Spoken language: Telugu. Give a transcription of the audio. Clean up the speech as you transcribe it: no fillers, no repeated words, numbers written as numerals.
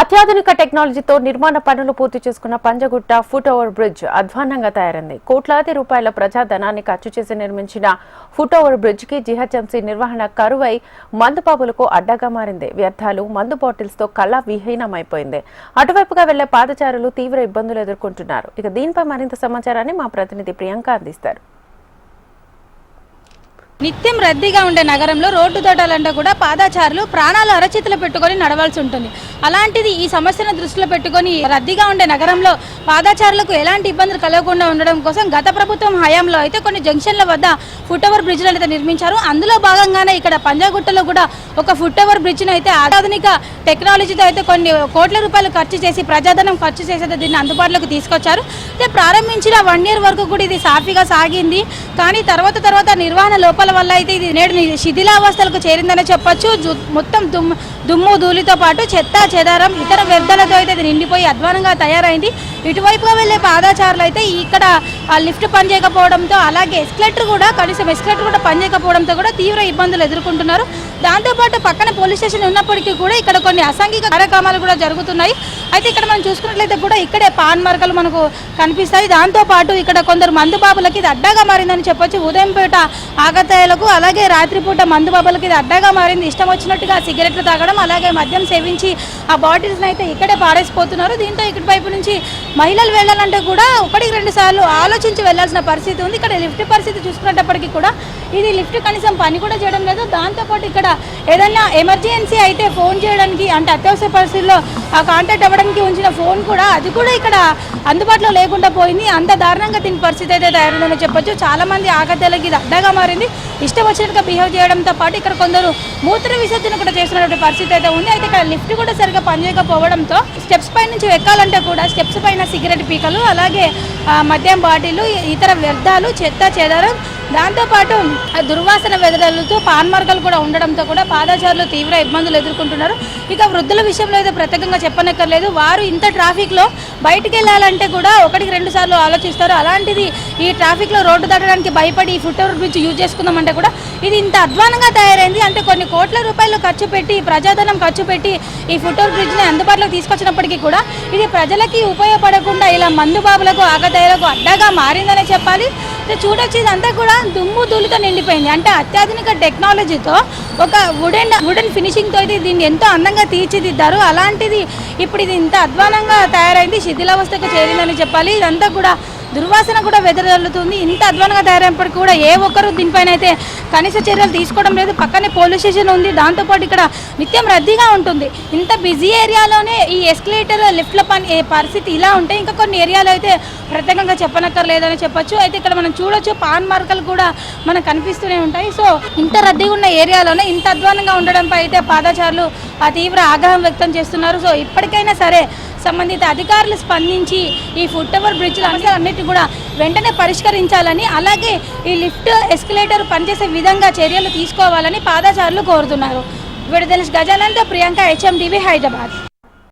అత్యాధునిక టెక్నాలజీతో నిర్మాణ పనులు పూర్తి చేసుకున్న పంజగుట్ట ఫుట్ ఓవర్ బ్రిడ్జ్ అధ్వాన్నంగా తయారైంది. కోట్లాది రూపాయల ప్రజాధనాన్ని ఖర్చు చేసి నిర్మించిన ఫుట్ ఓవర్ బ్రిడ్జ్ కి జీహెచ్ఎంసీ నిర్వహణ కరువై మందుబాబులకు అడ్డాగా మారింది. వ్యర్థాలు, మందు బాటిల్స్ తో కళ విహీనమైపోయింది. అటువైపుగా వెళ్లే పాదచారులు తీవ్ర ఇబ్బందులు ఎదుర్కొంటున్నారు. ఇక దీనిపై మరింత సమాచారాన్ని మా ప్రతినిధి ప్రియాంక అందిస్తారు. నిత్యం రద్దీగా ఉండే నగరంలో రోడ్డు దాటాలంటే కూడా పాదచారులు ప్రాణాలు అరచేతులు పెట్టుకొని నడవాల్సి ఉంటుంది. అలాంటిది ఈ సమస్యను దృష్టిలో పెట్టుకొని రద్దీగా ఉండే నగరంలో పాదచారులకు ఎలాంటి ఇబ్బందులు కలగకుండా ఉండడం కోసం గత ప్రభుత్వం హయాంలో అయితే కొన్ని జంక్షన్ల వద్ద ఫుట్ ఓవర్ బ్రిడ్జ్లను అయితే నిర్మించారు. అందులో భాగంగానే ఇక్కడ పంజాగుట్టలో కూడా ఒక ఫుట్ ఓవర్ బ్రిడ్జ్ను అయితే ఆధునిక టెక్నాలజీతో అయితే కొన్ని కోట్ల రూపాయలు ఖర్చు చేసి ప్రజాధనం ఖర్చు చేసి దీన్ని అందుబాటులోకి తీసుకొచ్చారు. అయితే ప్రారంభించిన 1 year వరకు కూడా ఇది సాఫీగా సాగింది. కానీ తర్వాత నిర్వహణ లోపాల వల్ల అయితే ఇది నేడు శిథిలావస్థలకు చేరిందని చెప్పొచ్చు. మొత్తం దుమ్ము ధూళితో పాటు చెత్త చెదారం ఇతర వ్యర్థాలతో అయితే ఇది నిండిపోయి అధ్వానంగా తయారైంది. ఇటువైపుగా వెళ్లే పాదచారులు అయితే ఇక్కడ లిఫ్ట్ పనిచేయకపోవడంతో, అలాగే ఎస్కలేటర్ కూడా పనిచేయకపోవడంతో కూడా తీవ్ర ఇబ్బందులు ఎదుర్కొంటున్నారు. దాంతోపాటు పక్కన పోలీస్ స్టేషన్ ఉన్నప్పటికీ కూడా ఇక్కడ కొన్ని అసాంఘిక కార్యక్రమాలు కూడా జరుగుతున్నాయి. అయితే ఇక్కడ మనం చూసుకున్నట్లయితే కూడా ఇక్కడే పాన్ మార్కలు మనకు కనిపిస్తాయి. దాంతోపాటు ఇక్కడ కొందరు మందుబాబులకి ఇది అడ్డాగా మారిందని చెప్పొచ్చు. ఉదయంపేట ఆగతాయాలకు అలాగే రాత్రిపూట మందుబాబులకి ఇది అడ్డాగా మారింది. ఇష్టం వచ్చినట్టుగా సిగరెట్లు తాగడం, అలాగే మద్యం సేవించి ఆ బాటిల్స్ని అయితే ఇక్కడే పారేసిపోతున్నారు. దీంతో ఇక్కడి వైపు నుంచి మహిళలు వెళ్ళాలంటే కూడా 1-2 సార్లు ఆలోచించి వెళ్లాల్సిన పరిస్థితి ఉంది. ఇక్కడ లిఫ్ట్ పరిస్థితి చూసుకునేటప్పటికీ కూడా ఇది లిఫ్ట్ కనీసం పని కూడా చేయడం లేదు. దాంతోపాటు ఇక్కడ ఏదైనా ఎమర్జెన్సీ అయితే ఫోన్ చేయడానికి, అంటే అత్యవసర పరిస్థితుల్లో కాంటాక్ట్ అవ్వడానికి ఉంచిన ఫోన్ కూడా అది కూడా ఇక్కడ అందుబాటులో లేకుండా పోయింది. అంత దారుణంగా దీని పరిస్థితి అయితే తయారైందని చెప్పొచ్చు. చాలా మంది ఆగత్యాలకి ఇది అడ్డగా మారింది. ఇష్టం వచ్చినట్టుగా బిహేవ్ చేయడంతో పాటు ఇక్కడ కొందరు మూత్ర విసర్జన కూడా చేస్తున్నటువంటి పరిస్థితి అయితే ఉంది. అయితే ఇక్కడ లిఫ్ట్ కూడా సరిగ్గా పనిచేయకపోవడంతో స్టెప్స్ పై నుంచి ఎక్కాలంటే కూడా స్టెప్స్ పైన సిగరెట్ పీకలు, అలాగే మద్యం బాటిల్, ఇతర వ్యర్థాలు, చెత్త చెదారం, దాంతోపాటు దుర్వాసన వెదజల్లుతూ పాన్ మార్కలు కూడా ఉండడంతో కూడా పాదచారులు తీవ్ర ఇబ్బందులు ఎదుర్కొంటున్నారు. ఇక వృద్ధుల విషయంలో అయితే ప్రత్యేకంగా చెప్పనక్కర్లేదు. వారు ఇంత ట్రాఫిక్లో బయటికి వెళ్ళాలంటే కూడా 1-2 సార్లు ఆలోచిస్తారు. అలాంటిది ఈ ట్రాఫిక్లో రోడ్డు దాటడానికి భయపడి ఈ ఫుట్ ఓవర్ బ్రిడ్జ్ యూజ్ చేసుకుందామంటే కూడా ఇది ఇంత అధ్వానంగా తయారైంది. అంటే కొన్ని కోట్ల రూపాయలు ఖర్చు పెట్టి, ప్రజాధనం ఖర్చు పెట్టి ఈ ఫుట్ ఓవర్ బ్రిడ్జ్ని అందుబాటులోకి తీసుకొచ్చినప్పటికీ కూడా ఇది ప్రజలకి ఉపయోగపడకుండా ఇలా మందుబాబులకు ఆగతాయాలకు అడ్డాగా మారిందనే చెప్పాలి. చూడొచ్చు, ఇదంతా కూడా దుమ్ము ధూళితో నిండిపోయింది. అంటే అత్యాధునిక టెక్నాలజీతో ఒక వుడెన్ ఫినిషింగ్తో అయితే దీన్ని ఎంతో అందంగా తీర్చిదిద్దారు. అలాంటిది ఇప్పుడు ఇది ఇంత అధ్వానంగా తయారైంది, శిథిలావస్థకు చేరిందని చెప్పాలి. ఇదంతా కూడా దుర్వాసన కూడా వెదజల్లుతుంది. ఇంత అధ్వానంగా తయారైనప్పటికీ కూడా ఏ ఒక్కరు దీనిపైన అయితే కనీస చర్యలు తీసుకోవడం లేదు. పక్కనే పోలీస్ స్టేషన్ ఉంది. దాంతోపాటు ఇక్కడ నిత్యం రద్దీగా ఉంటుంది. ఇంత బిజీ ఏరియాలోనే ఈ ఎస్కలేటర్, లిఫ్ట్ల పరిస్థితి ఇలా ఉంటే ఇంకా కొన్ని ఏరియాలో అయితే ప్రత్యేకంగా చెప్పనక్కర్లేదని చెప్పొచ్చు. అయితే ఇక్కడ మనం చూడొచ్చు, పాన్ మార్కలు కూడా మనకు కనిపిస్తూనే ఉంటాయి. సో ఇంత రద్దీగా ఉన్న ఏరియాలోనే ఇంత అధ్వానంగా ఉండడంపై అయితే పాదచారులు తీవ్ర ఆగ్రహం వ్యక్తం చేస్తున్నారు. సో ఇప్పటికైనా సరే సంబంధిత అధికారులు స్పందించి ఈ ఫుట్ ఓవర్ బ్రిడ్జ్ అన్నిటి కూడా వెంటనే పరిష్కరించాలని, అలాగే ఈ లిఫ్ట్, ఎస్కలేటర్ పనిచేసే విధంగా చర్యలు తీసుకోవాలని పాదచారులు కోరుతున్నారు. విడుదల గజాలంతో ప్రియాంక, HMTV, హైదరాబాద్.